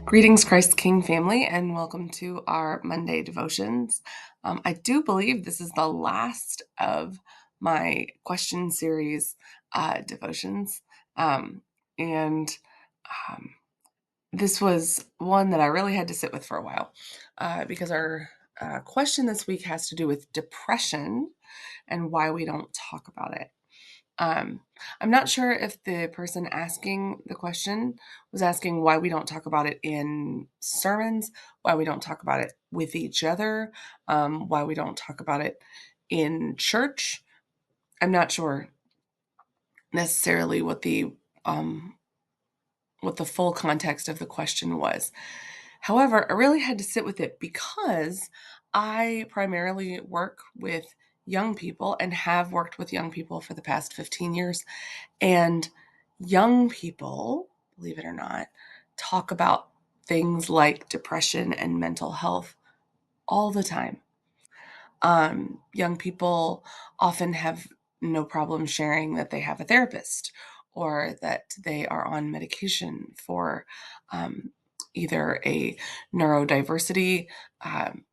Greetings, Christ King family, and welcome to our Monday devotions. I do believe this is the last of my question series devotions. Um, and um, this was one that I really had to sit with for a while because our question this week has to do with depression and why we don't talk about it. Um, I'm not sure if the person asking the question was asking why we don't talk about it in sermons, why we don't talk about it with each other, why we don't talk about it in church. I'm not sure necessarily um, what the full context of the question was. However, I really had to sit with it because I primarily work with young people and have worked with young people for the past 15 years. And young people, believe it or not, talk about things like depression and mental health all the time. Young people often have no problem sharing that they have a therapist or that they are on medication for um, either a neurodiversity um,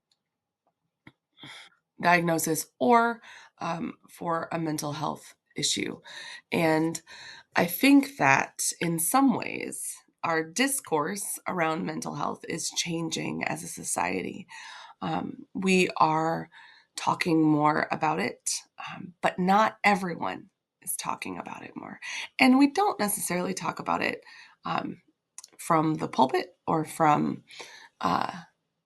diagnosis or for a mental health issue. And I think that in some ways, our discourse around mental health is changing as a society. We are talking more about it, but not everyone is talking about it more. And we don't necessarily talk about it um, from the pulpit or from uh,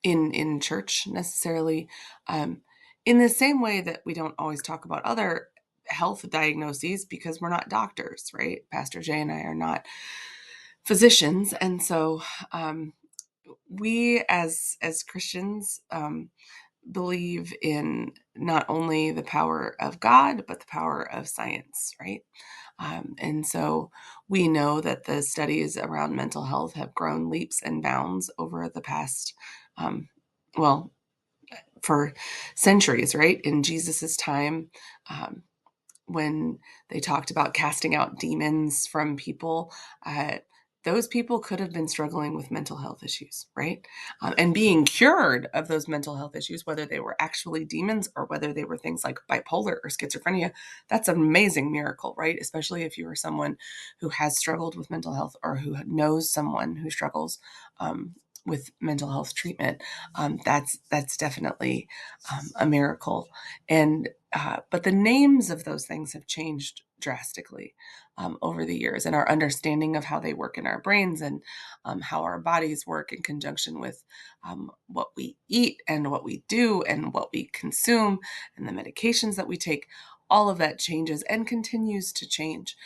in church necessarily. Um, in the same way that we don't always talk about other health diagnoses because we're not doctors, right? Pastor Jay and I are not physicians, and so um, we as Christians believe in not only the power of God but the power of science, right? And so we know that the studies around mental health have grown leaps and bounds over the past, um, well, for centuries, right? In Jesus's time, um, when they talked about casting out demons from people, uh, those people could have been struggling with mental health issues, right? And being cured of those mental health issues, whether they were actually demons or whether they were things like bipolar or schizophrenia, that's an amazing miracle, right? Especially if you are someone who has struggled with mental health or who knows someone who struggles with mental health treatment. That's definitely a miracle. And but the names of those things have changed drastically over the years, and our understanding of how they work in our brains and how our bodies work in conjunction with what we eat and what we do and what we consume and the medications that we take, all of that changes and continues to change.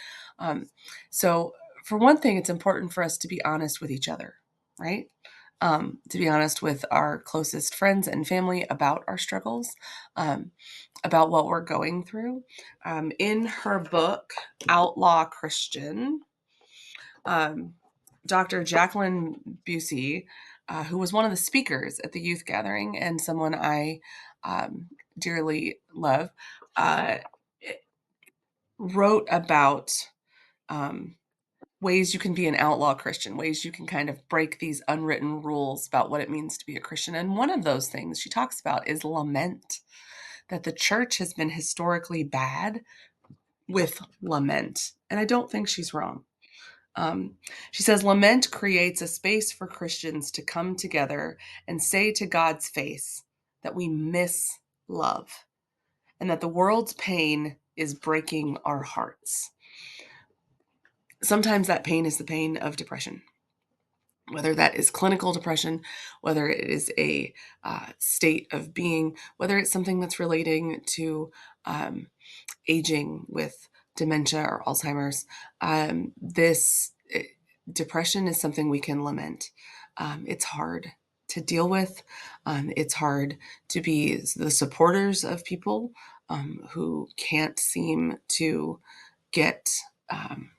Um, so, for one thing, it's important for us to be honest with each other, right? To be honest with our closest friends and family about our struggles, um, about what we're going through. In her book, Outlaw Christian, um, Dr. Jacqueline Busey, who was one of the speakers at the youth gathering and someone I dearly love, uh, wrote about um, ways you can be an outlaw Christian, ways you can kind of break these unwritten rules about what it means to be a Christian. And one of those things she talks about is lament, that the church has been historically bad with lament. And I don't think she's wrong. Um, she says, lament creates a space for Christians to come together and say to God's face that we miss love and that the world's pain is breaking our hearts. Sometimes that pain is the pain of depression, whether that is clinical depression, whether it is a state of being, whether it's something that's relating to um, aging with dementia or Alzheimer's. This depression is something we can lament. It's hard to deal with. It's hard to be the supporters of people who can't seem to get um,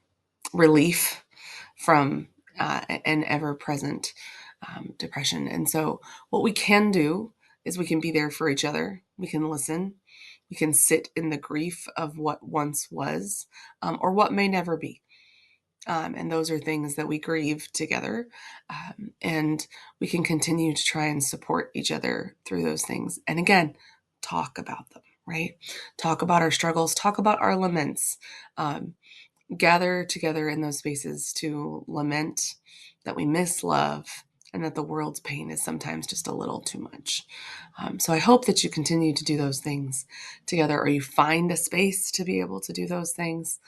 relief from an ever present depression. And so, what we can do is we can be there for each other, we can listen, we can sit in the grief of what once was or what may never be. And those are things that we grieve together. And we can continue to try and support each other through those things. And again, talk about them, right? Talk about our struggles, talk about our laments. Um, Gather together in those spaces to lament that we miss love and that the world's pain is sometimes just a little too much. So I hope that you continue to do those things together, or you find a space to be able to do those things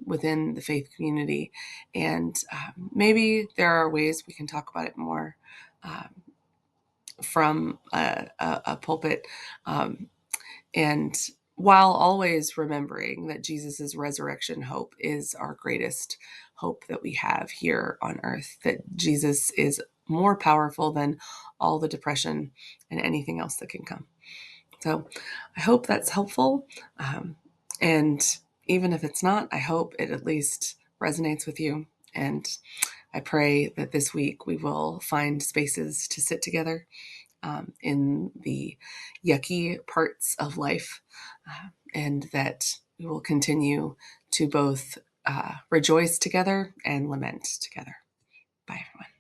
within the faith community. And maybe there are ways we can talk about it more um, from a pulpit. And while always remembering that Jesus' resurrection hope is our greatest hope that we have here on earth, that Jesus is more powerful than all the depression and anything else that can come. So I hope that's helpful. And even if it's not, I hope it at least resonates with you. And I pray that this week we will find spaces to sit together in the yucky parts of life, and that we will continue to both rejoice together and lament together. Bye, everyone.